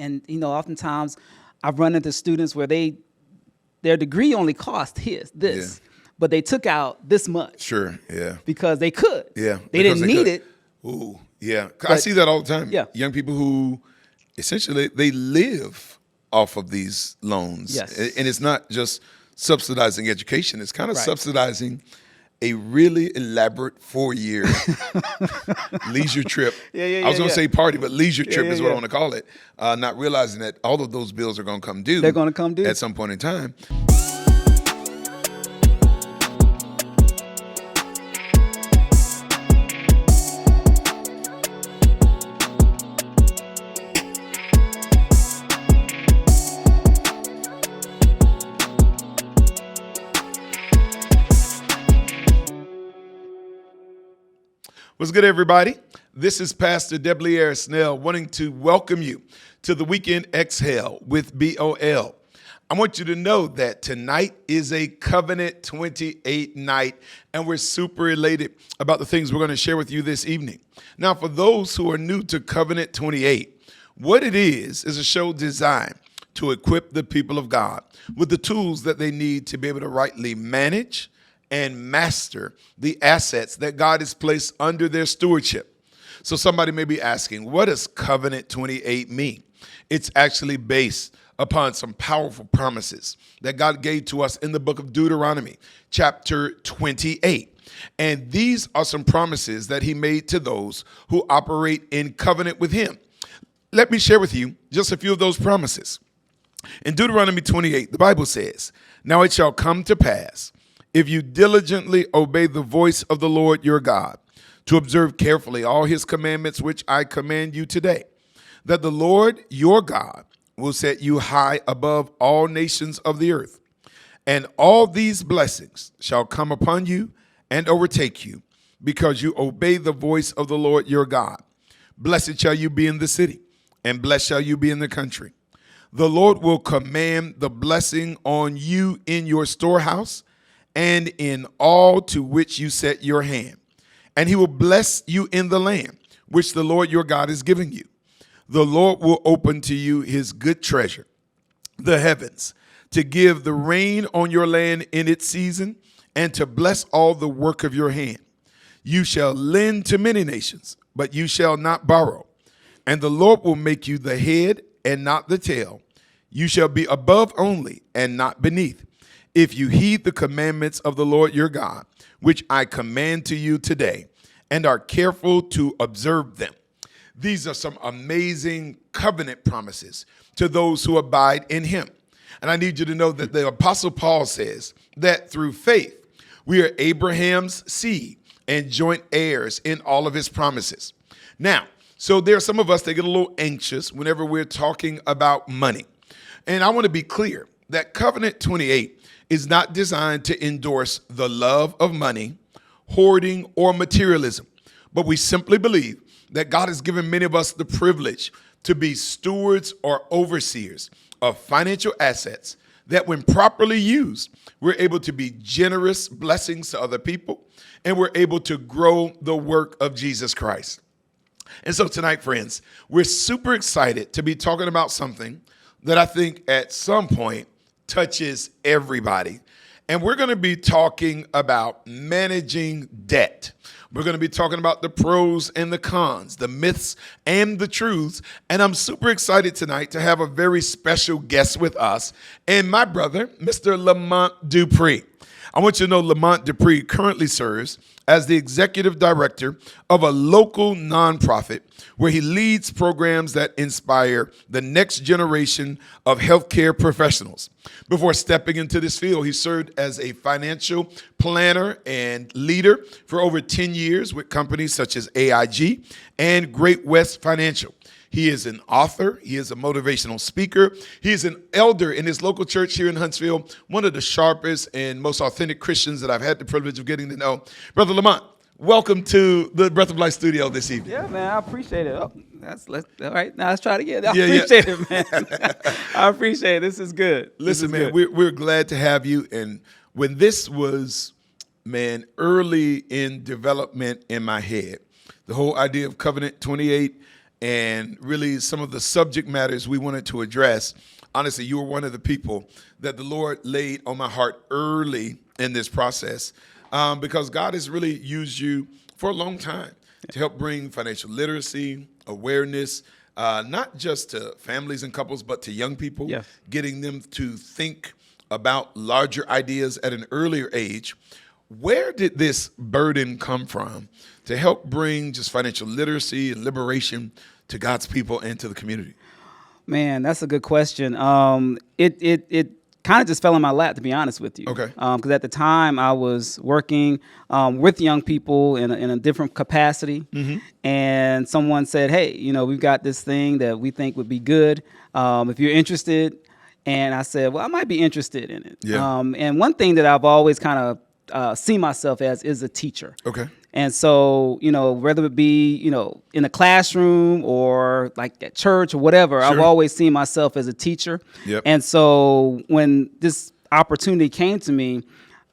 And oftentimes I've run into students where their degree only cost this. But they took out this much. Sure, yeah. Because they could. Yeah. They didn't need it. Ooh, yeah. I see that all the time. Yeah. Young people who essentially they live off of these loans. Yes. And it's not just subsidizing education. It's kind of Right. subsidizing a really elaborate 4-year leisure trip. I was going to say party, but leisure trip is what I want to call it. Not realizing that all of those bills are going to come due. They're going to come due. At some point in time. What's good, everybody? This is Pastor Debleaire Snell wanting to welcome you to the Weekend Exhale with BOL. I want you to know that tonight is a Covenant 28 night, and we're super elated about the things we're going to share with you this evening. Now, for those who are new to Covenant 28, what it is a show designed to equip the people of God with the tools that they need to be able to rightly manage and master the assets that God has placed under their stewardship. So somebody may be asking, what does Covenant 28 mean? It's actually based upon some powerful promises that God gave to us in the book of Deuteronomy, chapter 28. And these are some promises that he made to those who operate in covenant with him. Let me share with you just a few of those promises. In Deuteronomy 28, the Bible says, "Now it shall come to pass, if you diligently obey the voice of the Lord your God, to observe carefully all his commandments which I command you today, that the Lord your God will set you high above all nations of the earth. And all these blessings shall come upon you and overtake you, because you obey the voice of the Lord your God. Blessed shall you be in the city, and blessed shall you be in the country. The Lord will command the blessing on you in your storehouse, and in all to which you set your hand. And he will bless you in the land which the Lord your God is giving you. The Lord will open to you his good treasure, the heavens, to give the rain on your land in its season, and to bless all the work of your hand. You shall lend to many nations, but you shall not borrow. And the Lord will make you the head and not the tail. You shall be above only and not beneath, if you heed the commandments of the Lord your God, which I command to you today, and are careful to observe them." These are some amazing covenant promises to those who abide in him. And I need you to know that the Apostle Paul says that through faith, we are Abraham's seed and joint heirs in all of his promises. Now, so there are some of us that get a little anxious whenever we're talking about money. And I want to be clear that Covenant 28 is not designed to endorse the love of money, hoarding, or materialism. But we simply believe that God has given many of us the privilege to be stewards or overseers of financial assets that, when properly used, we're able to be generous blessings to other people, and we're able to grow the work of Jesus Christ. And so tonight, friends, we're super excited to be talking about something that I think at some point touches everybody. And we're going to be talking about managing debt. We're going to be talking about the pros and the cons, the myths and the truths. And I'm super excited tonight to have a very special guest with us, and my brother, Mr. Lamont Dupree. I want you to know Lamont Dupree currently serves as the executive director of a local nonprofit where he leads programs that inspire the next generation of healthcare professionals. Before stepping into this field, he served as a financial planner and leader for over 10 years with companies such as AIG and Great West Financial. He is an author. He is a motivational speaker. He is an elder in his local church here in Huntsville, one of the sharpest and most authentic Christians that I've had the privilege of getting to know. Brother Lamont, welcome to the Breath of Life studio this evening. Yeah, man, I appreciate it. Oh, all right, now let's try it again. I appreciate it, man. I appreciate it. This is good. Listen, man, we're glad to have you. And when this was, man, early in development in my head, the whole idea of Covenant 28, and really some of the subject matters we wanted to address. Honestly, you were one of the people that the Lord laid on my heart early in this process, because God has really used you for a long time to help bring financial literacy, awareness, not just to families and couples, but to young people, Yes. getting them to think about larger ideas at an earlier age. Where did this burden come from to help bring just financial literacy and liberation to God's people and to the community? Man, that's a good question. It kind of just fell in my lap, to be honest with you. Okay. Because at the time I was working with young people in a different capacity, and someone said, "Hey, we've got this thing that we think would be good. If you're interested." And I said, "Well, I might be interested in it." Yeah. And one thing that I've always kind of seen myself as is a teacher. Okay. And so, whether it be, in a classroom or like at church or whatever, I've Sure. always seen myself as a teacher. Yep. And so when this opportunity came to me,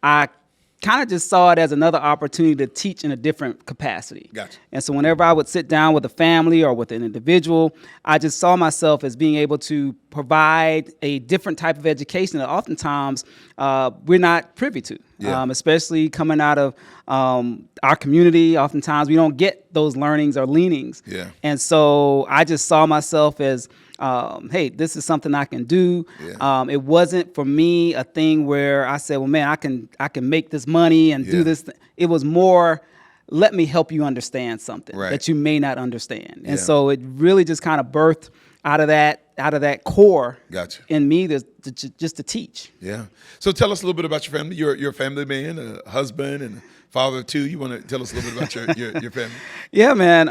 I kind of just saw it as another opportunity to teach in a different capacity. Gotcha. And so whenever I would sit down with a family or with an individual, I just saw myself as being able to provide a different type of education that oftentimes we're not privy to. Yeah. Especially coming out of our community. Oftentimes we don't get those learnings or leanings. Yeah. And so I just saw myself as, hey, this is something I can do. Yeah. It wasn't for me a thing where I said, well, man, I can make this money and do Yeah. this. It was more, let me help you understand something Right. that you may not understand. And Yeah. so it really just kind of birthed out of that core Gotcha. in me just to teach. Yeah. So tell us a little bit about your family. You're a family man, a husband, and a father of two. You want to tell us a little bit about your family? Yeah, man.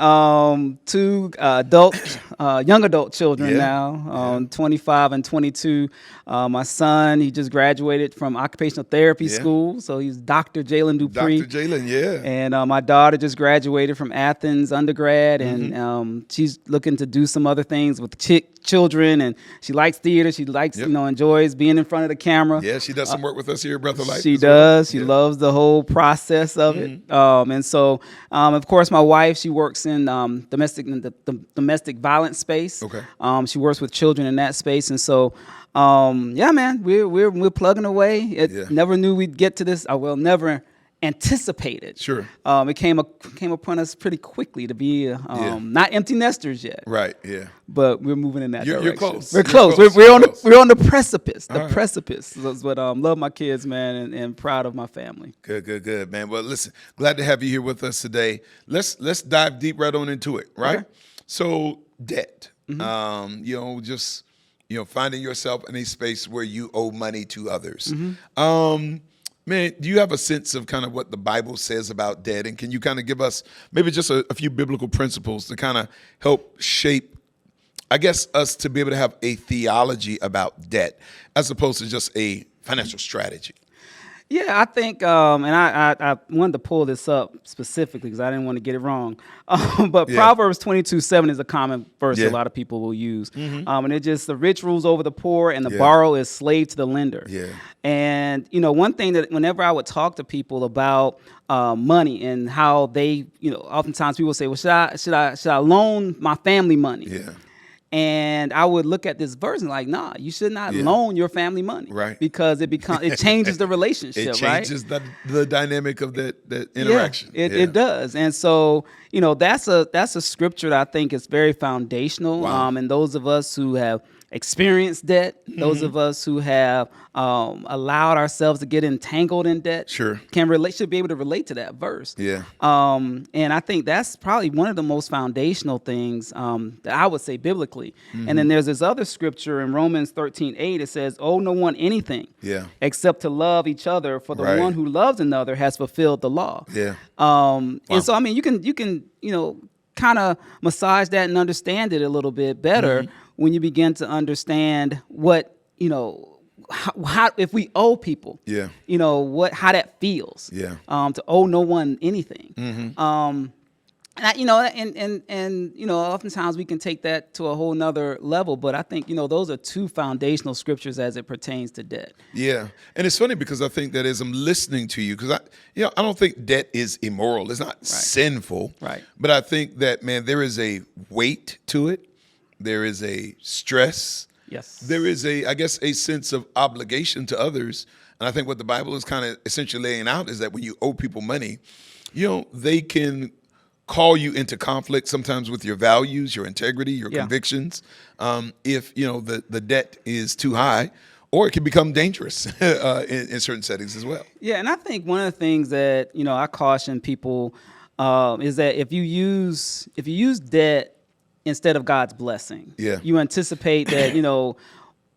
Two young adult children Yeah. now, 25 and 22. My son, he just graduated from occupational therapy Yeah. school, so he's Dr. Jalen Dupree. Dr. Jalen, yeah. And my daughter just graduated from Athens undergrad, Mm-hmm. and she's looking to do some other things with children, and she likes theater. She likes, Yep. enjoys being in front of the camera. Yeah, she does some work with us here at Breath of Life. She as well. does. She Yeah. loves the whole process of it. And so, of course, my wife, she works in the domestic violence space. Okay. She works with children in that space, and so, yeah, man, we're plugging away. Yeah. Never knew we'd get to this. Never anticipated. Sure. It came upon us pretty quickly to be not empty nesters yet. Right, yeah. But we're moving in that You're direction. close. We're You're close. close. We're on You're close. we're on the precipice. The All right. precipice. That's what love my kids, man, and proud of my family. Good, man. Well, listen, glad to have you here with us today. Let's dive deep right on into it, right? Okay. So debt, just finding yourself in a space where you owe money to others. Man, do you have a sense of kind of what the Bible says about debt? And can you kind of give us maybe just a few biblical principles to kind of help shape, I guess, us to be able to have a theology about debt as opposed to just a financial strategy? Yeah, I think, and I wanted to pull this up specifically because I didn't want to get it wrong. But Yeah. Proverbs 22:7 is a common verse Yeah. a lot of people will use. And it just, the rich rules over the poor and the Yeah. borrower is slave to the lender. Yeah. And, one thing that whenever I would talk to people about money and how they, oftentimes people say, well, should I loan my family money? Yeah. And I would look at this verse and like, nah, you should not Yeah. loan your family money, Right. Because it changes the relationship, It right? changes the dynamic of that interaction. Yeah, it does. And so, that's a scripture that I think is very foundational. Wow. And those of us who have experienced debt, those of us who have allowed ourselves to get entangled in debt, Sure. should be able to relate to that verse. Yeah. And I think that's probably one of the most foundational things that I would say biblically. And then there's this other scripture in Romans 13:8. It says, "Owe no one anything Yeah. except to love each other, for the Right. one who loves another has fulfilled the law." Yeah. And so, I mean, you can kind of massage that and understand it a little bit better when you begin to understand what, how if we owe people, Yeah. how that feels. Yeah. To owe no one anything. And oftentimes we can take that to a whole nother level. But I think, those are two foundational scriptures as it pertains to debt. Yeah, and it's funny because I think that as I'm listening to you, because I don't think debt is immoral. It's not sinful. Right. But I think that, man, there is a weight to it. There is a stress. Yes. There is a sense of obligation to others. And I think what the Bible is kind of essentially laying out is that when you owe people money, they can call you into conflict sometimes with your values, your integrity, your convictions. If the debt is too high, or it can become dangerous in certain settings as well. Yeah, and I think one of the things that I caution people is that if you use debt instead of God's blessing, you anticipate that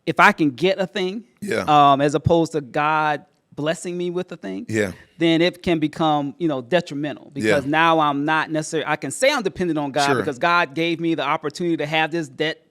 if I can get a thing, as opposed to God blessing me with the thing, then it can become, detrimental because now I'm not necessarily, I can say I'm dependent on God because God gave me the opportunity to have this debt,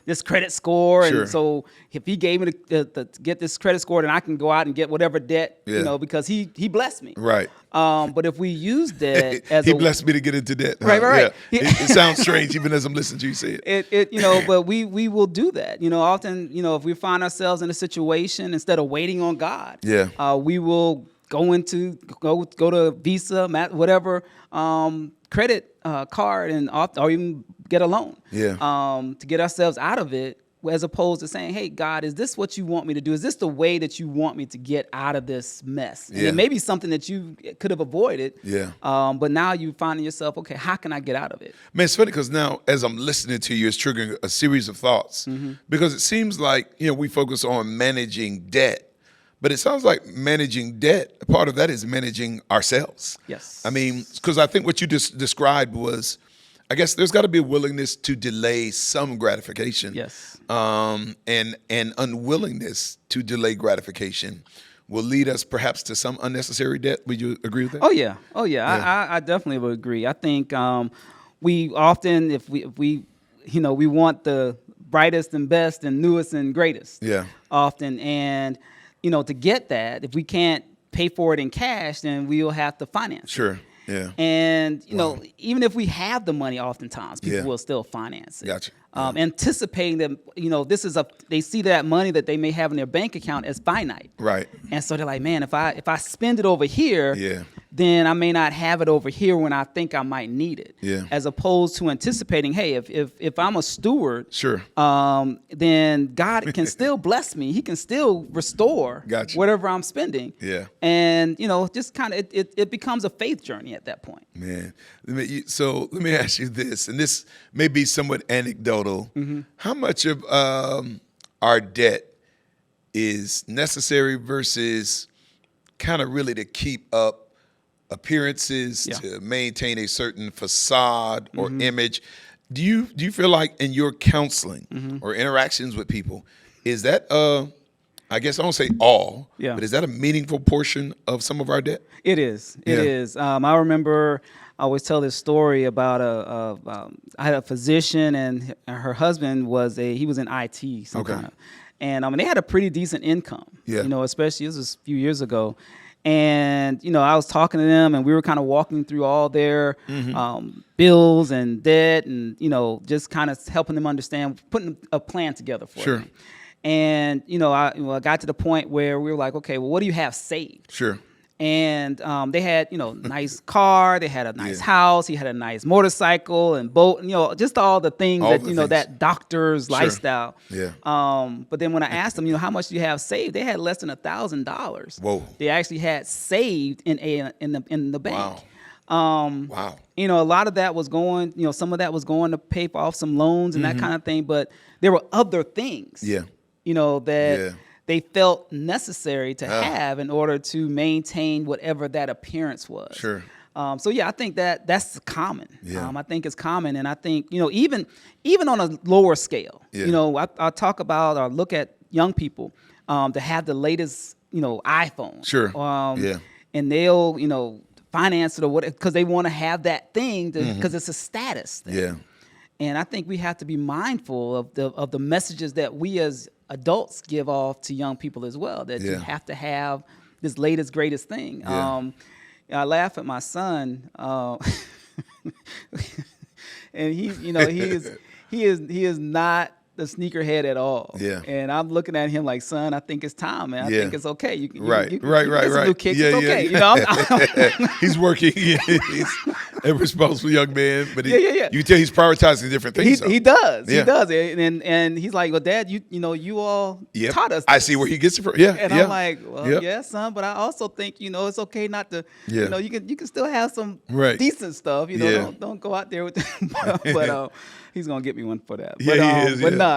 this credit score. And so if he gave me to get this credit score, then I can go out and get whatever debt, because he blessed me. Right. But if we use debt as he blessed me to get into debt. Right. Yeah. It sounds strange even as I'm listening to you say it. But we will do that. Often, if we find ourselves in a situation, instead of waiting on God, we will go to Visa, whatever credit card, and or even get a loan. To get ourselves out of it, as opposed to saying, "Hey, God, is this what you want me to do? Is this the way that you want me to get out of this mess?" And it may be something that you could have avoided. But now you finding yourself, okay, how can I get out of it? Man, it's funny because now as I'm listening to you, it's triggering a series of thoughts because it seems like we focus on managing debt. But it sounds like managing debt, part of that is managing ourselves. Yes. I mean, because I think what you just described was, I guess there's got to be a willingness to delay some gratification. Yes. And unwillingness to delay gratification will lead us perhaps to some unnecessary debt. Would you agree with that? Oh, yeah. I definitely would agree. I think we often, if we we want the brightest and best and newest and greatest. Often. And to get that, if we can't pay for it in cash, then we'll have to finance it. Yeah. And, even if we have the money, oftentimes people will still finance it. Gotcha. Anticipating that, they see that money that they may have in their bank account as finite. Right. And so they're like, man, if I spend it over here, then I may not have it over here when I think I might need it. As opposed to anticipating, hey, if I'm a steward, then God can still bless me. He can still restore whatever I'm spending. And, just kind of, it becomes a faith journey at that point. Man, so let me ask you this, and this may be somewhat anecdotal. How much of our debt is necessary versus kind of really to keep up appearances, to maintain a certain facade or image? Do you feel like in your counseling or interactions with people, is that I guess I don't say all, but is that a meaningful portion of some of our debt? It is. It is. I remember I always tell this story about I had a physician, and her husband was in IT, kind of, and they had a pretty decent income. Especially this was a few years ago, and I was talking to them, and we were kind of walking through all their bills and debt, and just kind of helping them understand, putting a plan together for them. And I got to the point where we were like, okay, well, what do you have saved? And they had, nice car, they had a nice house, he had a nice motorcycle and boat, just all the things that doctor's lifestyle. But then when I asked them, how much do you have saved? They had less than $1,000. Whoa. They actually had saved in the bank. Wow. A lot of that was going, some of that was going to pay off some loans and that kind of thing. But there were other things, that they felt necessary to have in order to maintain whatever that appearance was. I think that's common. I think it's common. And I think, even on a lower scale, I talk about or look at young people to have the latest, iPhone. And they'll, finance it or whatever, because they want to have that thing because it's a status thing. And I think we have to be mindful of the messages that we as adults give off to young people as well, that you have to have this latest, greatest thing. I laugh at my son. And he is not the sneakerhead at all. Yeah. And I'm looking at him like, son, I think it's time, man. I Yeah. think it's okay. You can Right. get some new kicks. It's okay. He's working. He's a responsible young man, but Yeah. you can tell he's prioritizing different things. He does. Yeah. He does. And he's like, well, Dad, you all Yep. taught us. I see where he gets it from. Yeah. And yeah. I'm like, well, Yep. yeah, son, but I also think, it's okay not to, Yeah. you can still have some Right. decent stuff. Yeah. Don't go out there with, but he's gonna get me one for that. Yeah, But, he is, but yeah. nah,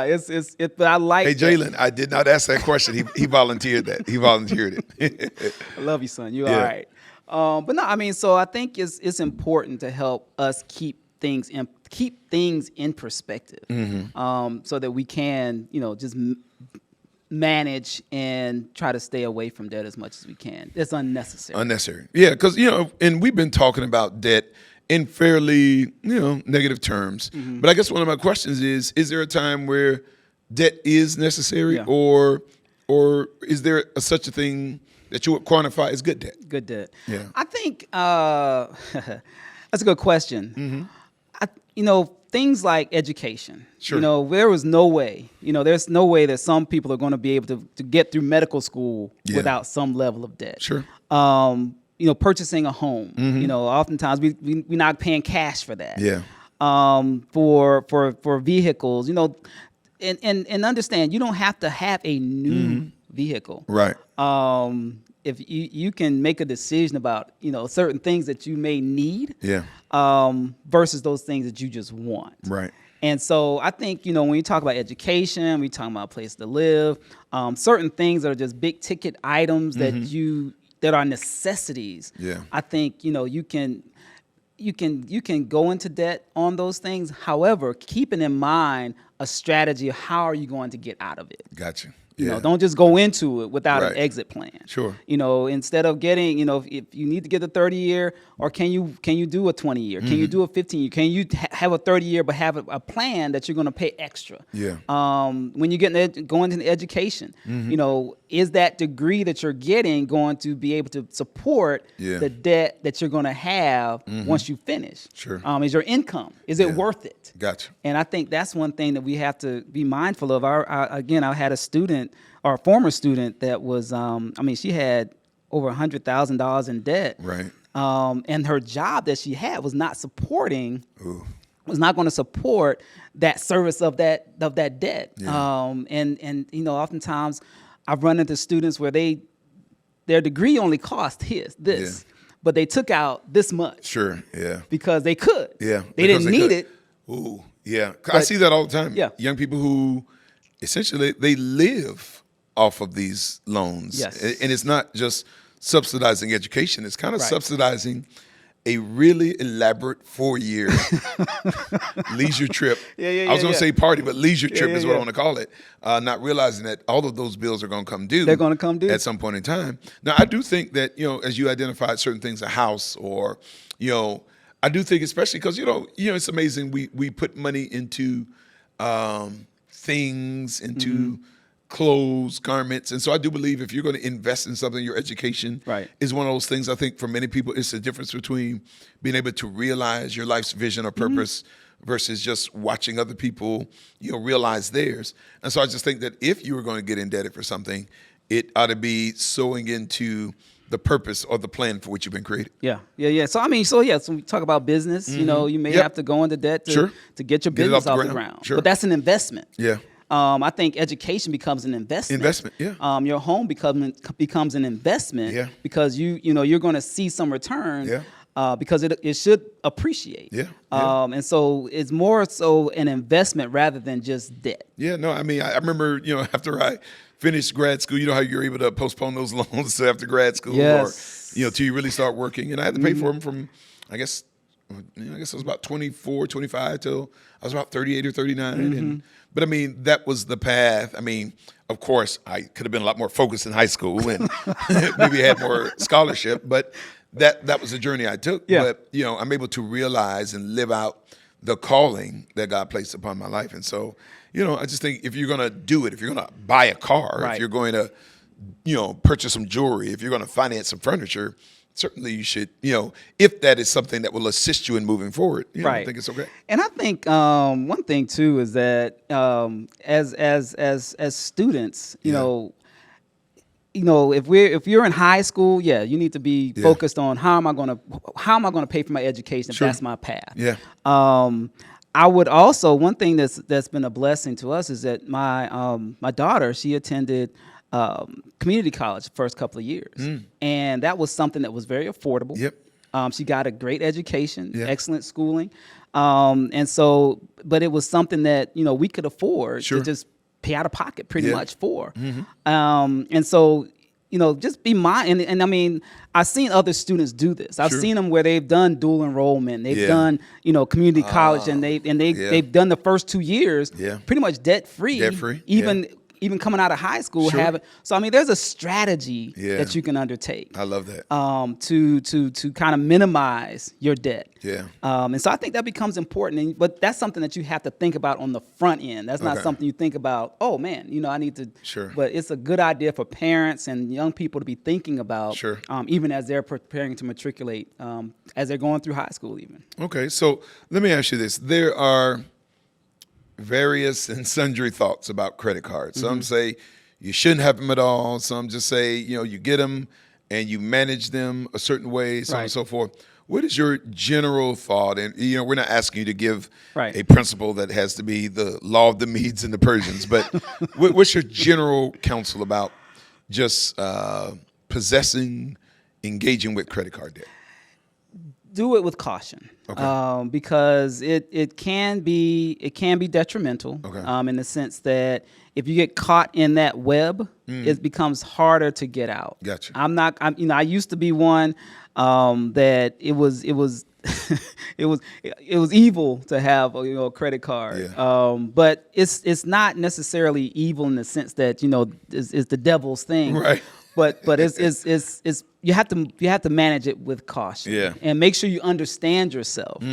but I like. Hey, that. Jalen, I did not ask that question. He volunteered that. He volunteered it. I love you, son. You Yeah. all right? But no, I mean, so I think it's important to help us keep things in perspective, so that we can, just manage and try to stay away from debt as much as we can. It's unnecessary. Unnecessary. Yeah, because, and we've been talking about debt in fairly, negative terms. But I guess one of my questions is there a time where debt is necessary, Yeah. or is there such a thing that you would quantify as good debt? Good debt. Yeah. I think that's a good question. Things like education. Sure. There was no way. There's no way that some people are going to be able to get through medical school Yeah. without some level of debt. Sure. Purchasing a home. Oftentimes we're not paying cash for that. Yeah. For vehicles. And understand, you don't have to have a new vehicle. Right. If you can make a decision about certain things that you may need, Yeah. versus those things that you just want. Right. And so I think when you talk about education, we talk about a place to live, certain things that are just big ticket items that are necessities. Yeah. I think you can go into debt on those things. However, keeping in mind a strategy of how are you going to get out of it. Gotcha. Don't just go into it without Right. an exit plan. Sure. Instead of getting, if you need to get a 30-year, or can you do a 20-year? Can you do a 15-year? Can you have a 30-year but have a plan that you're going to pay extra? Yeah. When you're going into education, is that degree that you're getting going to be able to support Yeah. the debt that you're going to have once you finish? Sure. Is your income, is it worth it? Gotcha. And I think that's one thing that we have to be mindful of. I had a student, or a former student, that was, she had over $100,000 in debt. Right. And her job that she had was not Ooh. was not going to support that service of that debt. Yeah. And oftentimes I've run into students where their degree only cost this, but they took out this much. Sure. Yeah. Because they could. Yeah. They didn't need it. Ooh. Yeah. I see that all the time. Yeah. Young people who essentially they live off of these loans. Yes. And it's not just subsidizing education. It's kind of Right. subsidizing a really elaborate 4-year leisure trip. Yeah, I was going to yeah. say party, but leisure trip yeah, is what I yeah. want to call it. Not realizing that all of those bills are going to come due. They're gonna come due. At some point in time. Now, I do think that, as you identified certain things, a house or, I do think especially because, it's amazing. We put money into things, into clothes, garments. And so I do believe if you're going to invest in something, your education Right. is one of those things. I think for many people, it's the difference between being able to realize your life's vision or purpose versus just watching other people, realize theirs. And so I just think that if you were going to get indebted for something, it ought to be sowing into the purpose or the plan for which you've been created. Yeah. So so we talk about business. You may Yep. have to go into debt to Sure. get your Get it business off off the the ground. ground. Sure. But that's an investment. Yeah. I think education becomes an investment. Investment, yeah. Your home becomes an investment. Yeah. Because you're going to see some return. Yeah. Because it should appreciate. Yeah, yeah. And so it's more so an investment rather than just debt. Yeah, no, I remember, after I finished grad school, how you're able to postpone those loans to after grad school Yes. or, till you really start working. And I had to pay for them from, I guess it was about 24, 25 till I was about 38 or 39. But that was the path. Of course, I could have been a lot more focused in high school and maybe had more scholarship, but that was the journey I took. Yeah. But, I'm able to realize and live out the calling that God placed upon my life. And so, I just think if you're going to do it, if you're going to buy a car, Right. if you're going to, purchase some jewelry, if you're going to finance some furniture, certainly you should, if that is something that will assist you in moving forward, I think it's okay. And I think one thing too is that as students, if you're in high school, you need to be focused on how am I going to pay for my education if that's my path. Yeah. I would also, one thing that's been a blessing to us is that my daughter, she attended community college the first couple of years, and that was something that was very affordable. Yep. She got a great education, excellent schooling, and so, but it was something that we could afford to just pay out of pocket pretty much for. And so, just be mindful. And I mean, I've seen other students do this. I've seen them where they've done dual enrollment. They've done, community college, and they've done the first 2 years pretty much debt free. Even coming out of high school, so I mean, there's a strategy that you can undertake. I love that. To kind of minimize your debt. Yeah. And so I think that becomes important, but that's something that you have to think about on the front end. That's not something you think about, oh man, I need to. Sure. But it's a good idea for parents and young people to be thinking about, even as they're preparing to matriculate, as they're going through high school even. Okay, so let me ask you this. There are various and sundry thoughts about credit cards. Some say you shouldn't have them at all. Some just say, you get them and you manage them a certain way, so on and so forth. What is your general thought? And, we're not asking you to give a principle that has to be the law of the Medes and the Persians, but what's your general counsel about just engaging with credit card debt? Do it with caution, because it can be detrimental, in the sense that if you get caught in that web, it becomes harder to get out. Gotcha. I used to be one that it was it was evil to have a credit card, but it's not necessarily evil in the sense that it's the devil's thing, right? But it's you have to manage it with caution, and make sure you understand yourself,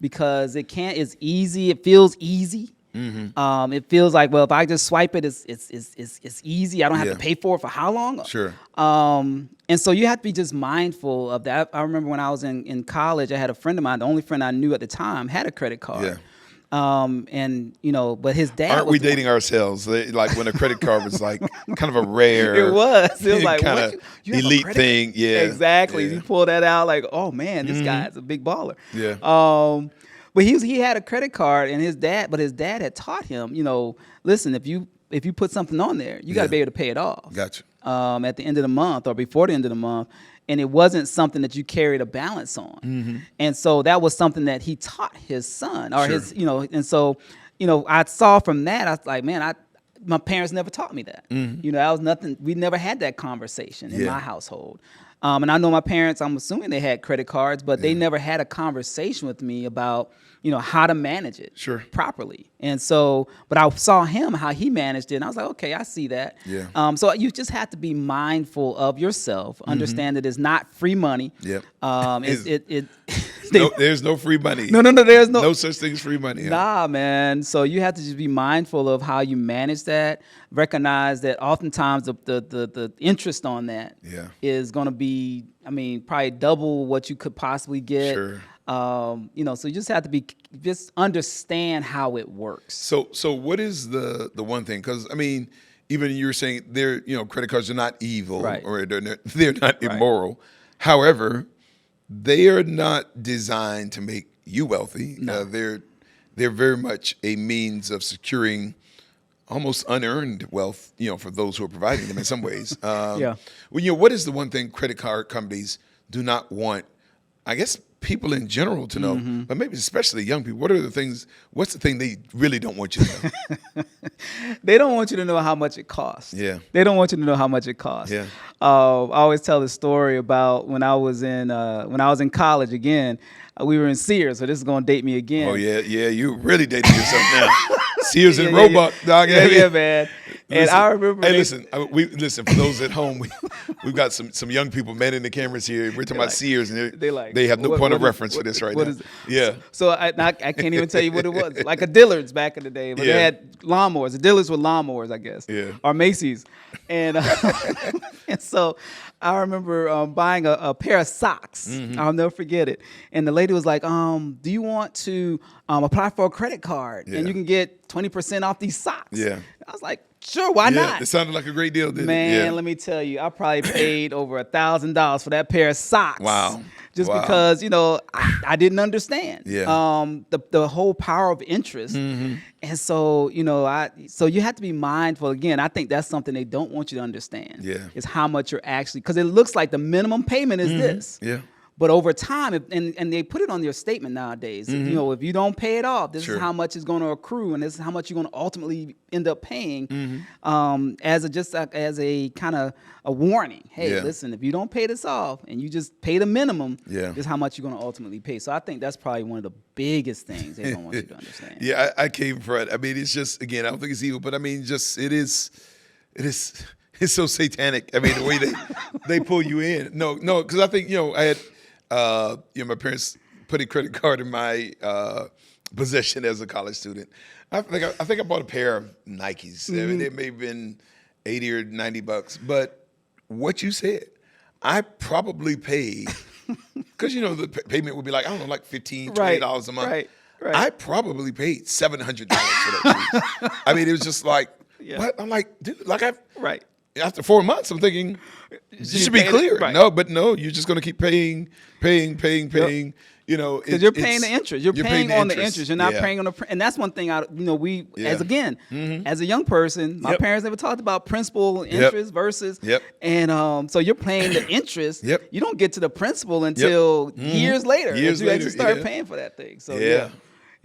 because it's easy. It feels easy. It feels like, well, if I just swipe it, it's easy. I don't have to pay for it for how long? Sure. And so you have to be just mindful of that. I remember when I was in college, I had a friend of mine, the only friend I knew at the time, had a credit card. Yeah. But his dad. Aren't we dating ourselves? Like when a credit card was like kind of a rare. It was like kind of elite thing. Yeah. Exactly. Yeah. You pull that out like, oh man, this guy's a big baller. Yeah. But he had a credit card, and his dad had taught him, listen, if you put something on there, you got to be able to pay it off. Gotcha. At the end of the month or before the end of the month. And it wasn't something that you carried a balance on. And so that was something that he taught his son or his, and so, I saw from that, I was like, man, my parents never taught me that. That was nothing. We never had that conversation in my household. And I know my parents, I'm assuming they had credit cards, but they never had a conversation with me about, how to manage it properly. And so, but I saw how he managed it, and I was like, okay, I see that. Yeah. So you just have to be mindful of yourself, understand that it's not free money. Yep. There's no free money. No, there's no such thing as free money. Nah, man. So you have to just be mindful of how you manage that. Recognize that oftentimes the interest on that is going to be, probably double what you could possibly get. Sure. So you just have to just understand how it works. So what is the one thing? Because even you were saying credit cards are not evil, or they're not immoral. However, they are not designed to make you wealthy. No. They're very much a means of securing almost unearned wealth, for those who are providing them in some ways. What is the one thing credit card companies do not want, I guess, people in general to know, but maybe especially young people? What's the thing they really don't want you to know? They don't want you to know how much it costs. Yeah. They don't want you to know how much it costs. Yeah. I always tell the story about when I was in college again. We were in Sears, so this is going to date me again. Oh, yeah, you really dating yourself now. Sears and Roebuck, dog. Yeah, man. And Listen, I remember. Hey, listen. For those at home, we've got some young people manning the cameras here. We're talking about Sears, and they have no point of reference for this right now. Yeah. So I can't even tell you what it was. Like a Dillard's back in the day, but they had lawnmowers. The Dillard's were lawnmowers, I guess. Yeah. Or Macy's, and and so I remember buying a pair of socks. I'll never forget it. And the lady was like, "Do you want to apply for a credit card and you can get 20% off these socks?" Yeah. I was like, "Sure, why not?" It sounded like a great deal, didn't it? Man, let me tell you, I probably paid over $1,000 for that pair of socks. Wow. Just because, I didn't understand. Yeah. The whole power of interest. And so, so you have to be mindful. Again, I think that's something they don't want you to understand. Yeah. Is how much you're actually, because it looks like the minimum payment is this. Yeah. But over time, and they put it on your statement nowadays, if you don't pay it off, this is how much is going to accrue, and this is how much you're going to ultimately end up paying, as a kind of a warning. Hey, listen, if you don't pay this off and you just pay the minimum, this is how much you're going to ultimately pay. So I think that's probably one of the biggest things they don't want you to understand. Yeah, I came for it. I mean, it's just, again, I don't think it's evil, but I mean, just it is. It's so satanic. I mean, the way they pull you in. No, because I think I had. My parents put a credit card in my possession as a college student. I think I bought a pair of Nikes. I mean, they may have been $80 or $90, but what you said, I probably paid because the payment would be like like $15, $20 a month. Right. I probably paid $700 for that shoes. I mean, it was just like, what? I'm like, dude, like after 4 months, I'm thinking, you should be clear. Right. No, you're just going to keep paying. Because you're paying the interest. You're paying on the interest. You're not paying on the, and that's one thing as a young person, my parents never talked about principal interest versus, and so you're paying the interest. You don't get to the principal until years later. You actually start paying for that thing. So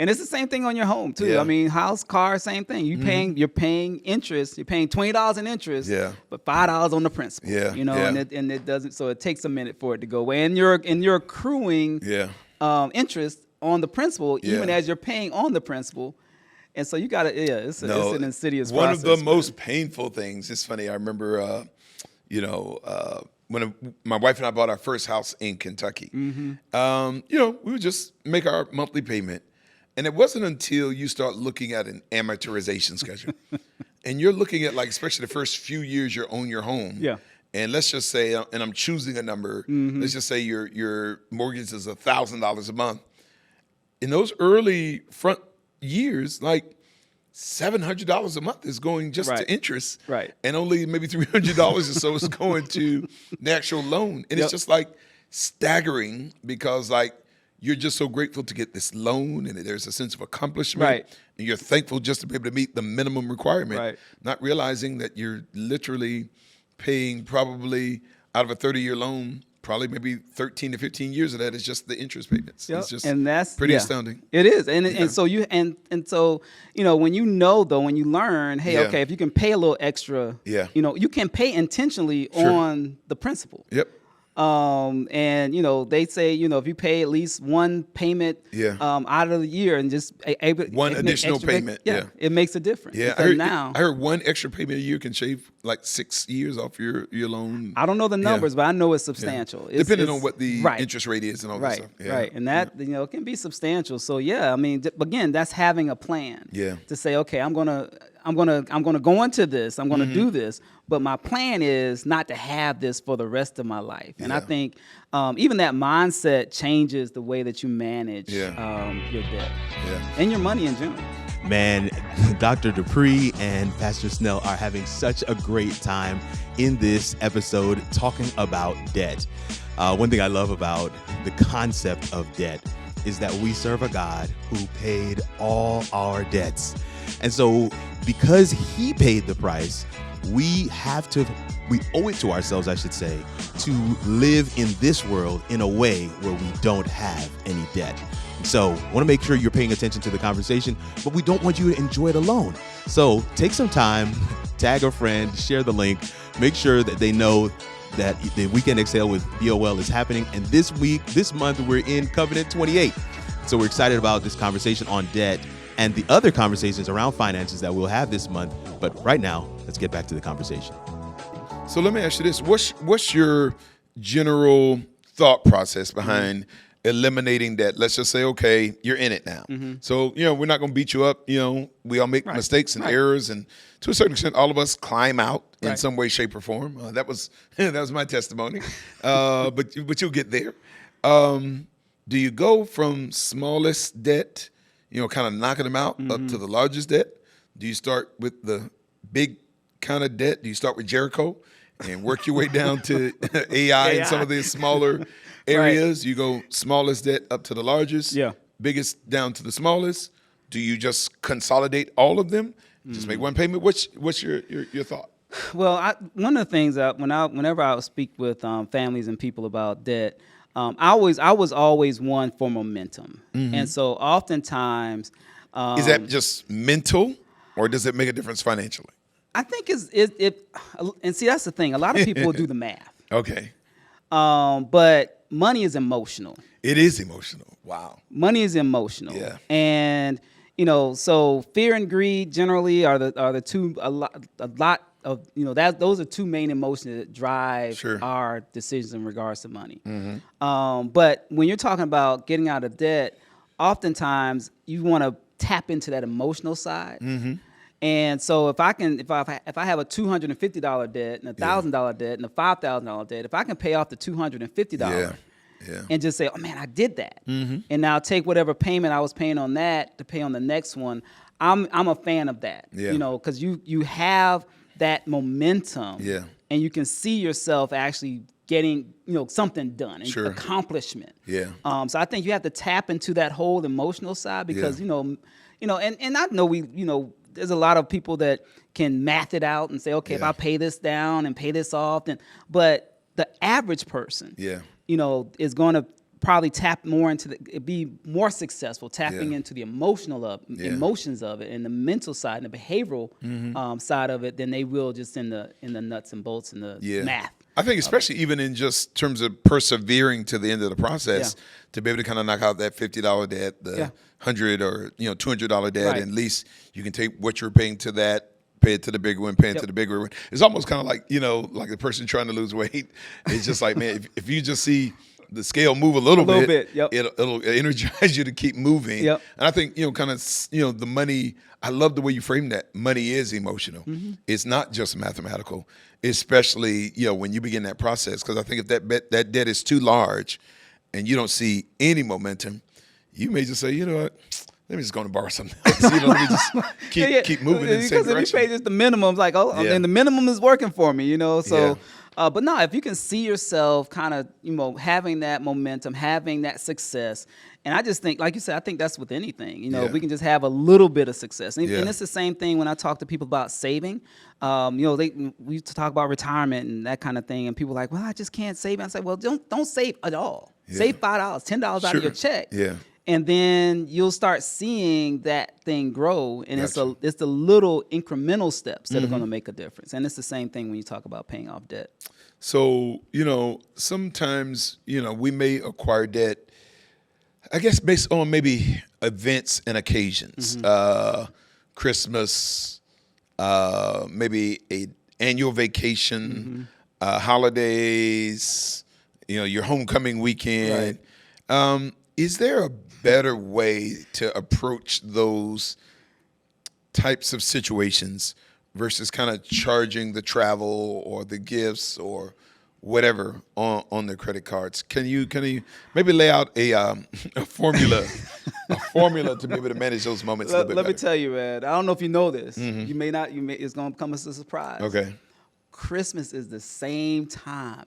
And it's the same thing on your home too. I mean, house, car, same thing. You're paying interest. You're paying $20 in interest, but $5 on the principal. And it doesn't. So it takes a minute for it to go away. And you're accruing interest on the principal, even as you're paying on the principal. And so you got to, it's an insidious process. One of the most painful things. It's funny. I remember, when my wife and I bought our first house in Kentucky. We would just make our monthly payment. And it wasn't until you start looking at an amortization schedule and you're looking at, like, especially the first few years you own your home. And let's just say, and I'm choosing a number, let's just say your mortgage is $1,000 a month. In those early front years, like $700 a month is going just to interest. And only maybe $300 or so is going to the actual loan. And it's just like staggering because, like, you're just so grateful to get this loan, and there's a sense of accomplishment, and you're thankful just to be able to meet the minimum requirement, not realizing that you're literally paying probably out of a 30-year loan, probably maybe 13 to 15 years of that is just the interest payments. It's just pretty astounding. It is, and so when when you learn, hey, okay, if you can pay a little extra, you can pay intentionally on the principal. And they say if you pay at least one payment out of the year and just one additional payment, it makes a difference. I heard one extra payment a year can shave like 6 years off your loan. I don't know the numbers, but I know it's substantial. Depending on what the interest rate is and all that stuff. And that it can be substantial. So I mean, again, that's having a plan. To say, okay, I'm gonna go into this. I'm gonna do this. But my plan is not to have this for the rest of my life. And I think even that mindset changes the way that you manage your debt and your money in general. Man, Dr. Dupree and Pastor Snell are having such a great time in this episode talking about debt. One thing I love about the concept of debt is that we serve a God who paid all our debts. And so because he paid the price, we owe it to ourselves, I should say, to live in this world in a way where we don't have any debt. So I want to make sure you're paying attention to the conversation, but we don't want you to enjoy it alone. So take some time, tag a friend, share the link, make sure that they know that the Weekend Exhale with BOL is happening. And this month, we're in Covenant 28. So we're excited about this conversation on debt. and the other conversations around finances that we'll have this month. But right now, let's get back to the conversation. So let me ask you this. What's your general thought process behind eliminating debt? Let's just say, okay, you're in it now. So, we're not going to beat you up. We all make mistakes and errors. And to a certain extent, all of us climb out in some way, shape, or form. That was my testimony. But you'll get there. Do you go from smallest debt, kind of knocking them out up to the largest debt? Do you start with the big kind of debt? Do you start with Jericho and work your way down to AI and some of the smaller areas? You go smallest debt up to the largest, biggest down to the smallest. Do you just consolidate all of them? Just make one payment? What's your thought? Well, one of the things that whenever I speak with families and people about debt, I was always one for momentum, and so oftentimes, is that just mental, or does it make a difference financially? I think and see, that's the thing. A lot of people will do the math. Okay. But money is emotional. It is emotional. Wow. Money is emotional. Yeah. And so fear and greed generally are the two a lot of those are two main emotions that drive our decisions in regards to money. But when you're talking about getting out of debt, oftentimes you want to tap into that emotional side. And so if I have a $250 debt and a $1,000 debt and a $5,000 debt, if I can pay off the $250 and just say, oh man, I did that, and now take whatever payment I was paying on that to pay on the next one, I'm a fan of that. Because you have that momentum, and you can see yourself actually getting something done, and accomplishment. So I think you have to tap into that whole emotional side because and I know there's a lot of people that can math it out and say, okay, if I pay this down and pay this off, but the average person, is going to probably tap more into be more successful tapping into the emotions of it and the mental side and the behavioral side of it than they will just in the nuts and bolts and the math. I think especially even in just terms of persevering to the end of the process, to be able to kind of knock out that $50 debt, the $100 or $200 debt, and at least you can take what you're paying to that, pay it to the bigger one, pay it to the bigger one. It's almost kind of like like the person trying to lose weight. It's just like, man, if you just see the scale move a little bit, it'll energize you to keep moving. And I think kind of the money. I love the way you frame that. Money is emotional. It's not just mathematical, especially when you begin that process. Because I think if that debt is too large, and you don't see any momentum, you may just say, you know what, let me just go and borrow something else. Let me just keep moving in the same direction. Because if you pay just the minimum, it's like, and the minimum is working for me, So. But no, if you can see yourself kind of, having that momentum, having that success, and I just think, like you said, I think that's with anything. If we can just have a little bit of success. And it's the same thing when I talk to people about saving. We used to talk about retirement and that kind of thing, and people are like, well, I just can't save. And I say, well, don't save at all. Save $5, $10 out of your check. And then you'll start seeing that thing grow, and it's the little incremental steps that are going to make a difference. And it's the same thing when you talk about paying off debt. So, sometimes, we may acquire debt, I guess, based on maybe events and occasions. Christmas, maybe an annual vacation, holidays, your homecoming weekend. Is there a better way to approach those types of situations versus kind of charging the travel or the gifts or whatever on their credit cards? Can you maybe lay out a formula to be able to manage those moments a little bit Let me better? tell you, man. I don't know if you know this. You may not. It's going to come as a surprise. Okay. Christmas is the same time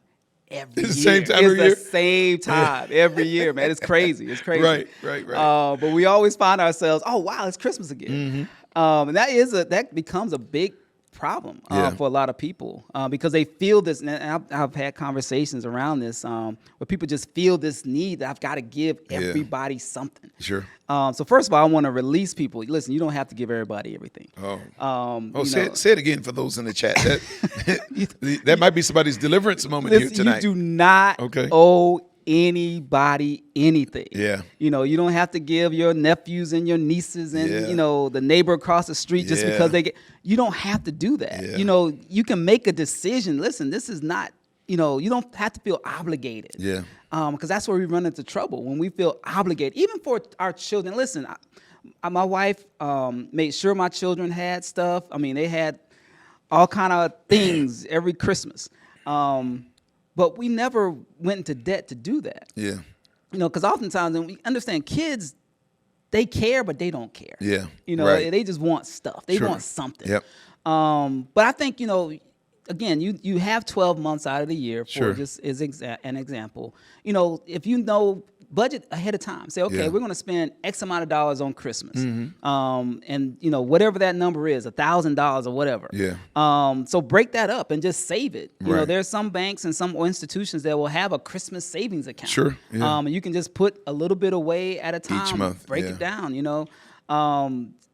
every It's year. the same time every year? It's the same time every year, man. It's crazy. It's crazy. Right. But we always find ourselves, oh wow, it's Christmas again. And that becomes a big problem for a lot of people because they feel this. And I've had conversations around this where people just feel this need that I've got to give everybody something. Sure. So first of all, I want to release people. Listen, you don't have to give everybody everything. Say it again for those in the chat. That might be somebody's deliverance moment here tonight. You do not owe anybody anything. Yeah. You know, you don't have to give your nephews and your nieces and, Yeah. you know, the neighbor across the street just Yeah. because you don't have to do that. Yeah. You know, you can make a decision. Listen, this is not, you know, you don't have to feel obligated. Yeah. Because that's where we run into trouble, when we feel obligated, even for our children. Listen, my wife made sure my children had stuff. I mean, they had all kind of things every Christmas. But we never went into debt to do that. Yeah. You know, because oftentimes, and we understand kids, they care, but they don't care. Yeah. You know, Right. they just want stuff. They Sure. want something. Yep. But I think, you know, again, you have 12 months out of the year, for Sure. just as an example. You know, if you know, budget ahead of time. Say, okay, Yeah. we're going to spend X amount of dollars on Christmas. And, you know, whatever that number is, $1,000 or whatever. Yeah. So break that up and just save it. You know, Right. there's some banks and some institutions that will have a Christmas savings account. Sure, yeah. And you can just put a little bit away at a time. month, Break yeah. it down, you know.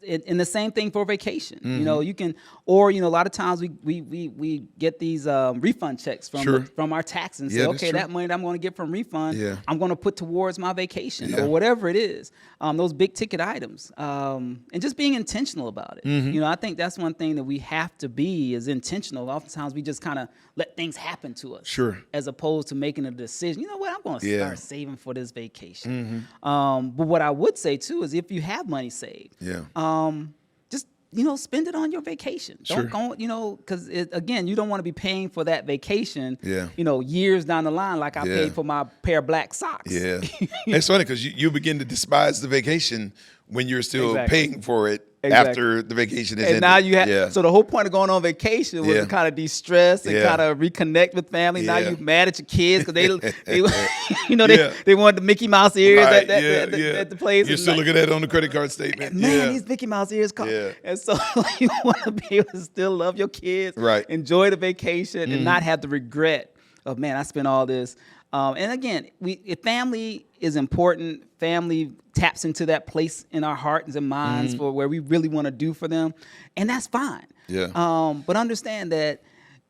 And the same thing for vacation. Mm-hmm. You know, you can, or, you know, a lot of times we get these refund checks from Sure. from our taxes and Yeah, say, that's okay, true. that money that I'm going to get from refund, Yeah. I'm going to put towards my vacation Yeah. or whatever it is. Those big ticket items, and just being intentional about it. Mm-hmm. You know, I think that's one thing that we have to be, is intentional. Oftentimes we just kind of let things happen to us. Sure. As opposed to making a decision. You know what? I'm going to Yeah. start saving for this vacation. But what I would say too is, if you have money saved, Yeah. just, you know, spend it on your vacation. Sure. Don't go, you know, because again, you don't want to be paying for that vacation, Yeah. you know, years down the line, like I Yeah. paid for my pair of black socks. Yeah. It's funny because you begin to despise the vacation when you're still Exactly. paying for it Exactly. after the vacation is And ended. now you have, Yeah. so the whole point of going on vacation was Yeah. to kind of de-stress and Yeah. kind of reconnect with family. Now Yeah. you're mad at your kids because they you know, Yeah. they wanted the Mickey Mouse ears Right, at the place. You're and still like, looking at it on the credit card statement. man, yeah. these Mickey Mouse ears come. Yeah. And so you want to be able to still love your kids, Right. enjoy the vacation, and not have the regret of, man, I spent all this. And again, if family is important, family taps into that place in our hearts and minds for where we really want to do for them, and that's fine. Yeah. But understand that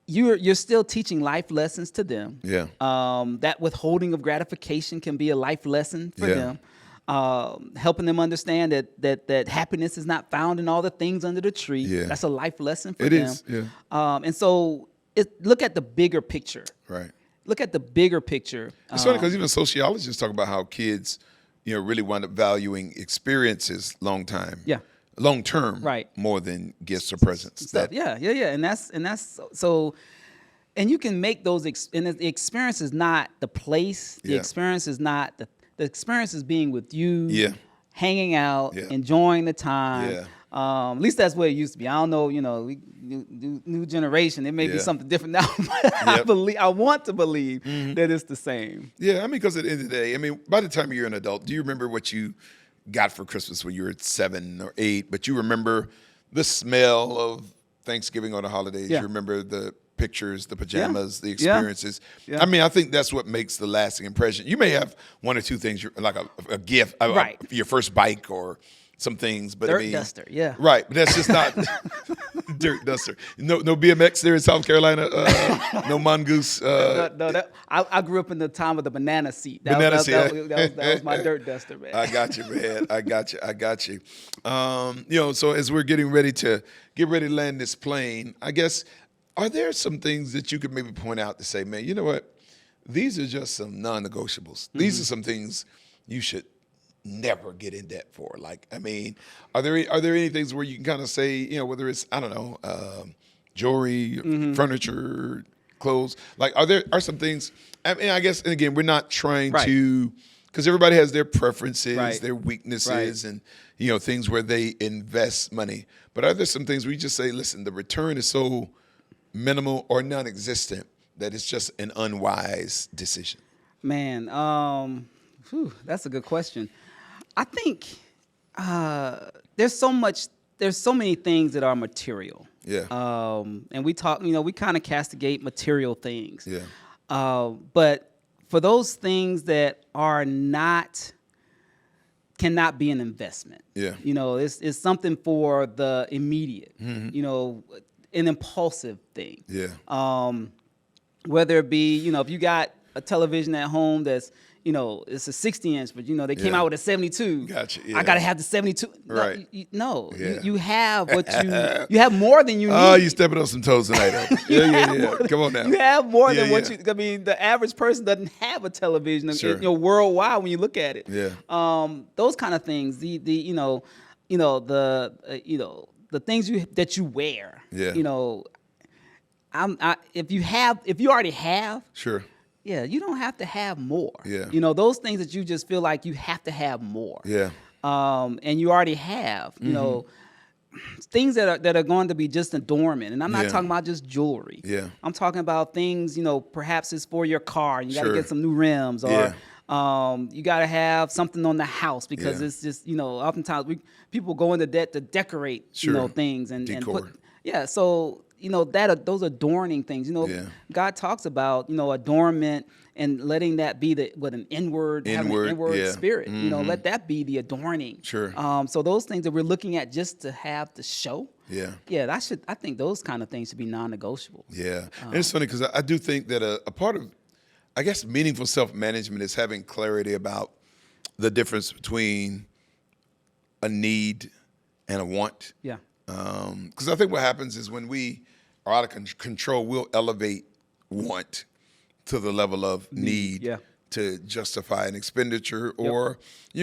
you're still teaching life lessons to them. Yeah. That withholding of gratification can be a life lesson for Yeah. them. Helping them understand that happiness is not found in all the things under the tree. Yeah. That's a life lesson for It them. is, yeah. And so look at the bigger picture. Right. Look at the bigger picture. It's funny because even sociologists talk about how kids, you know, really wind up valuing experiences long term, Right. more than gifts or presents. Stuff. Yeah. And that's so. And you can make those, and the experience is not the place. The Yeah. experience is not the experience is being with you. Yeah. Hanging out, Yeah. enjoying the time. Yeah. At least that's what it used to be. I don't know, you know, new generation. It may be Yeah. something different now, but Yep. I want to believe that it's the same. Yeah, I mean, because at the end of the day, I mean, by the time you're an adult, do you remember what you got for Christmas when you were 7 or 8? But you remember the smell of Thanksgiving or the holidays. Yeah. You remember the pictures, the pajamas, the Yeah. experiences. Yeah. I mean, I think that's what makes the lasting impression. You may have one or two things, like a gift, Right. your first bike or some things, but Dirt I mean, duster, yeah. right. But that's just not dirt duster. No BMX there in South Carolina. No mongoose. I grew up in the time of the banana seat. Banana seat, That was my dirt duster, man. I got you, man. I got you. You know, so as we're getting ready to land this plane, I guess, are there some things that you could maybe point out to say, man, you know what? These are just some non-negotiables. These are some things you should never get in debt for. Like, I mean, are there any things where you can kind of say, you know, whether it's, I don't know, jewelry, furniture, clothes, like, are some things, I mean, I guess, and again, we're not trying Right. to, because everybody has their preferences, Right. their weaknesses, Right. and, you know, things where they invest money. But are there some things where you just say, listen, the return is so minimal or non-existent that it's just an unwise decision? Man, that's a good question. I think there's so many things that are material. Yeah. And we talk, you know, we kind of castigate material things. Yeah. But for those things that cannot be an investment. Yeah. You know, it's something for the immediate. You know, an impulsive thing. Yeah. Whether it be, you know, if you got a television at home that's, it's a 60-inch, but they came Yeah. out with a 72. Gotcha, I yeah. gotta have the 72. Right. No, Yeah. you have what you have more than you need. Oh, you stepping on some toes tonight. Yeah. Come on now. You have more than Yeah, what yeah. I mean, the average person doesn't have a television, Sure. worldwide when you look at it. Yeah. Those kind of things. The things that you wear. Yeah. If you already have, Sure. yeah, you don't have to have more. Yeah. Those things that you just feel like you have to have more. Yeah. And you already have, things that are going to be just adornment. And I'm not Yeah. talking about just jewelry. Yeah. I'm talking about things, perhaps it's for your car and you got to Sure. get some new rims, or Yeah. you got to have something on the house because Yeah. it's just, oftentimes people go into debt to decorate, Sure. things and Decor. put, yeah. So, those adorning things, Yeah. God talks about, adornment and letting that be an inward, having an inward yeah. spirit, let that be the adorning. Sure. So those things that we're looking at just to have the show. Yeah. Yeah, I think those kind of things should be non-negotiable. Yeah. And it's funny because I do think that a part of, I guess, meaningful self-management is having clarity about the difference between a need and a want. Yeah. Because I think what happens is when we are out of control, we'll elevate want to the level of need Yeah. to justify an expenditure or,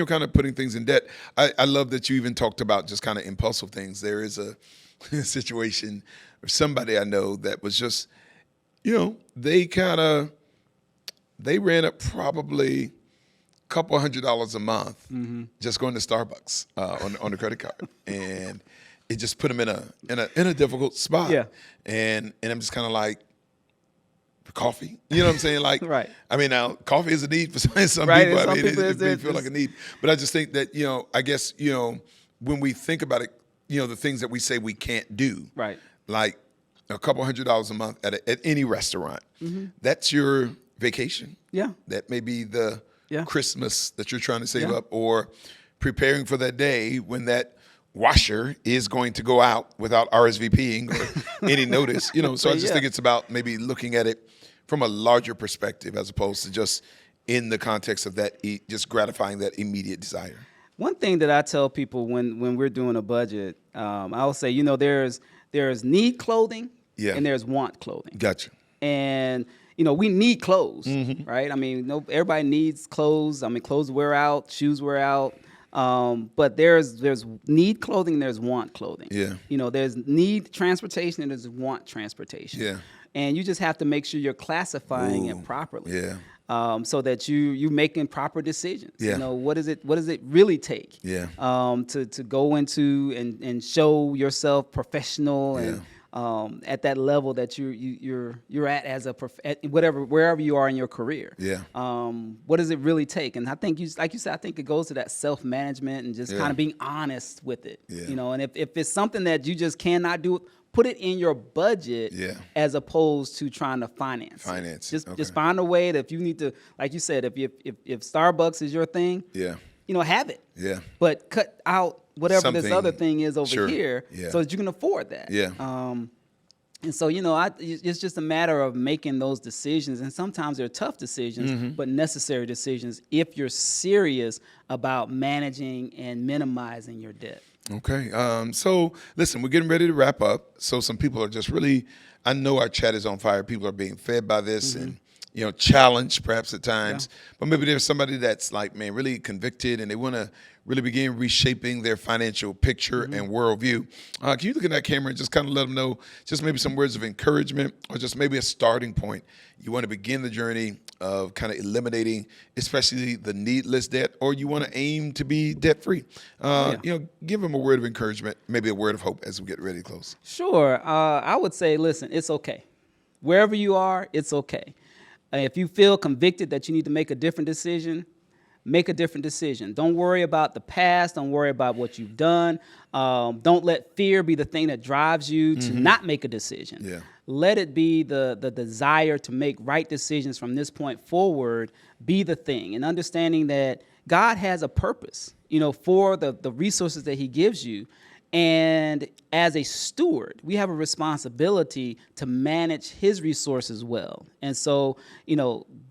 kind of putting things in debt. I love that you even talked about just kind of impulsive things. There is a situation of somebody I know that was just, they ran up probably couple $100 a month just going to Starbucks on the credit card, and it just put them in a difficult spot. Yeah. And I'm just kind of like, coffee, you know what I'm saying? Like, Right. I mean, now coffee is a need for some Right, people. and I some mean, people it may it's- feel like a need, but I just think that I guess when we think about it, the things that we say we can't do, Right. like a couple $100 a month at any restaurant, that's your vacation. Yeah. That may be the Yeah. Christmas that you're trying to save Yeah. up, or preparing for that day when that washer is going to go out without RSVPing or any notice. So I just Yeah. think it's about maybe looking at it from a larger perspective as opposed to just in the context of that, just gratifying that immediate desire. One thing that I tell people when we're doing a budget, I'll say, there's need clothing Yeah. and there's want clothing. Gotcha. And we need clothes, right? I mean, everybody needs clothes. I mean, clothes wear out, shoes wear out. But there's need clothing and there's want clothing. Yeah. There's need transportation and there's want transportation. Yeah. And you just have to make sure you're classifying Ooh, it properly. yeah. So that you making proper decisions. Yeah. What does it really take? Yeah. To go into and show yourself professional and at that level that you're at as wherever you are in your career. Yeah. What does it really take? And I think like you said, I think it goes to that self-management and just Yeah. kind of being honest with it. Yeah. And if it's something that you just cannot do, put it in your budget Yeah. as opposed to trying to finance it. Finance, Just okay. just find a way that if you need to, like you said, if Starbucks is your thing, Yeah. have it. Yeah. But cut out whatever this Something- other thing is over sure, here yeah. so that you can afford that. Yeah. And so, it's just a matter of making those decisions. And sometimes they're tough decisions, but necessary decisions if you're serious about managing and minimizing your debt. Okay. So listen, we're getting ready to wrap up. So some people are just really, I know our chat is on fire. People are being fed by this and, challenged perhaps at times. But maybe there's somebody that's like, man, really convicted and they want to really begin reshaping their financial picture and worldview. Can you look at that camera and just kind of let them know just maybe some words of encouragement or just maybe a starting point? You want to begin the journey of kind of eliminating, especially the needless debt, or you want to aim to be debt-free. Give them a word of encouragement, maybe a word of hope as we get ready to close. Sure. I would say, listen, it's okay. Wherever you are, it's okay. If you feel convicted that you need to make a different decision, make a different decision. Don't worry about the past. Don't worry about what you've done. Don't let fear be the thing that drives you to not make a decision. Yeah. Let it be the desire to make right decisions from this point forward be the thing. And understanding that God has a purpose, for the resources that he gives you. And as a steward, we have a responsibility to manage his resources well. And so,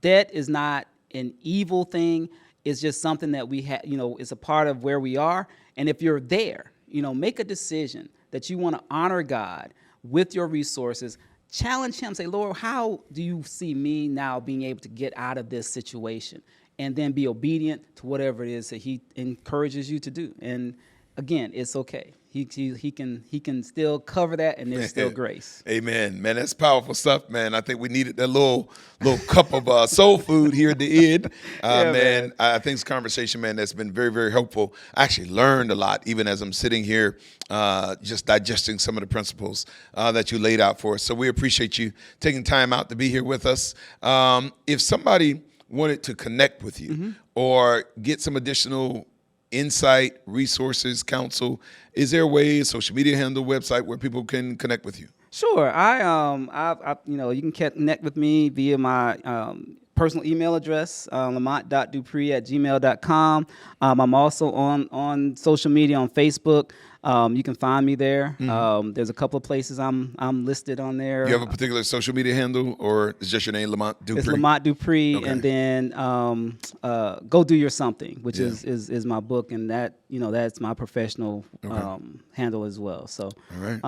debt is not an evil thing. It's just something that we have, it's a part of where we are. And if you're there, make a decision that you want to honor God with your resources. Challenge him, say, Lord, how do you see me now being able to get out of this situation? And then be obedient to whatever it is that he encourages you to do. And again, it's okay. He can still cover that, and there's still grace. Amen, man. That's powerful stuff, man. I think we needed that little cup of soul food here at the end, man. I think this conversation, man, that's been very, very helpful. I actually learned a lot, even as I'm sitting here, just digesting some of the principles that you laid out for us. So we appreciate you taking time out to be here with us. If somebody wanted to connect with you or get some additional insight, resources, counsel, is there a way, social media handle, website where people can connect with you? Sure. You can connect with me via my personal email address, lamont.dupri@gmail.com. I'm also on social media on Facebook. You can find me there. There's a couple of places I'm listed on there. Do you have a particular social media handle, or is just your name, Lamont Dupree? It's Lamont Dupree, okay. And then Go Do Your Something, which is my book, and that's my professional handle as well. So, all right.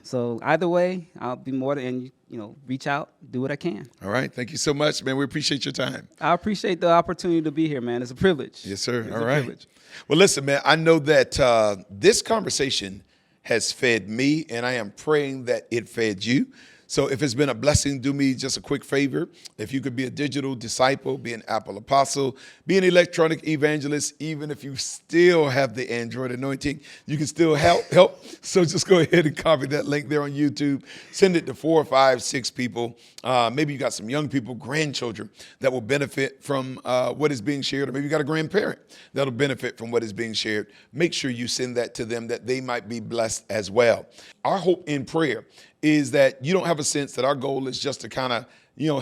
So either way, I'll be more than reach out, do what I can. All right. Thank you so much, man. We appreciate your time. I appreciate the opportunity to be here, man. It's a privilege. Yes, sir. It's all a right. Privilege. Well, listen, man, I know that this conversation has fed me, and I am praying that it fed you. So if it's been a blessing, do me just a quick favor. If you could be a digital disciple, be an Apple apostle, be an electronic evangelist, even if you still have the Android anointing, you can still help. So just go ahead and copy that link there on YouTube. Send it to 4, 5, 6 people. Maybe you got some young people, grandchildren that will benefit from what is being shared, or maybe you got a grandparent that'll benefit from what is being shared. Make sure you send that to them, that they might be blessed as well. Our hope in prayer is that you don't have a sense that our goal is just to kind of,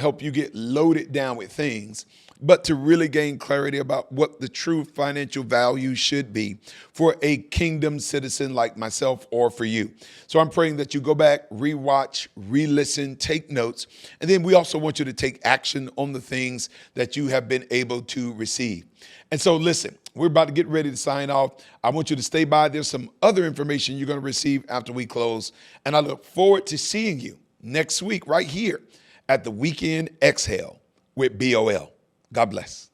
help you get loaded down with things, but to really gain clarity about what the true financial value should be for a kingdom citizen like myself, or for you. So I'm praying that you go back, rewatch, re-listen, take notes, and then we also want you to take action on the things that you have been able to receive. And so listen, we're about to get ready to sign off. I want you to stay by. There's some other information you're going to receive after we close. And I look forward to seeing you next week right here at the Weekend Exhale with BOL. God bless.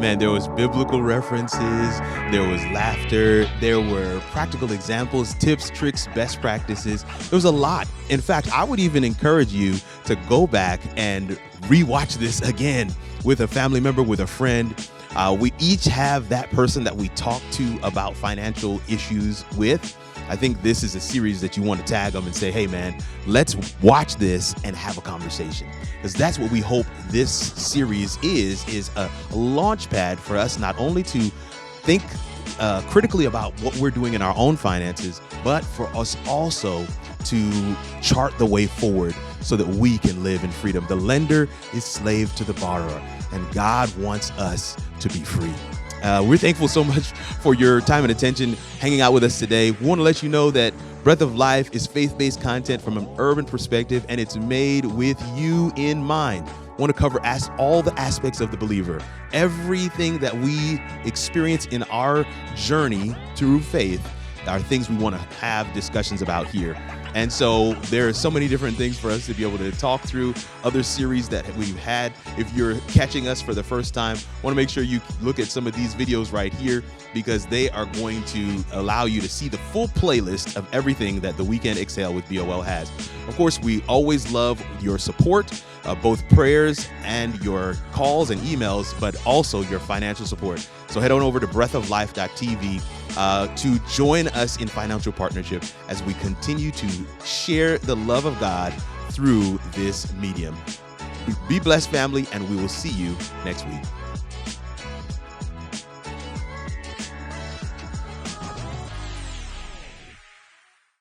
Man, there was biblical references, there was laughter, there were practical examples, tips, tricks, best practices. There was a lot. In fact, I would even encourage you to go back and rewatch this again with a family member, with a friend. We each have that person that we talk to about financial issues with. I think this is a series that you want to tag them and say, hey, man, let's watch this and have a conversation. Because that's what we hope this series is a launch pad for us, not only to think critically about what we're doing in our own finances, but for us also to chart the way forward so that we can live in freedom. The lender is slave to the borrower, and God wants us to be free. We're thankful so much for your time and attention hanging out with us today. We want to let you know that Breath of Life is faith-based content from an urban perspective, and it's made with you in mind. I want to cover all the aspects of the believer. Everything that we experience in our journey through faith are things we want to have discussions about here. And so there are so many different things for us to be able to talk through, other series that we've had. If you're catching us for the first time, I want to make sure you look at some of these videos right here, because they are going to allow you to see the full playlist of everything that the Weekend Exhale with BOL has. Of course, we always love your support, both prayers and your calls and emails, but also your financial support. So head on over to breathoflife.tv to join us in financial partnership as we continue to share the love of God through this medium. Be blessed, family, and we will see you next week.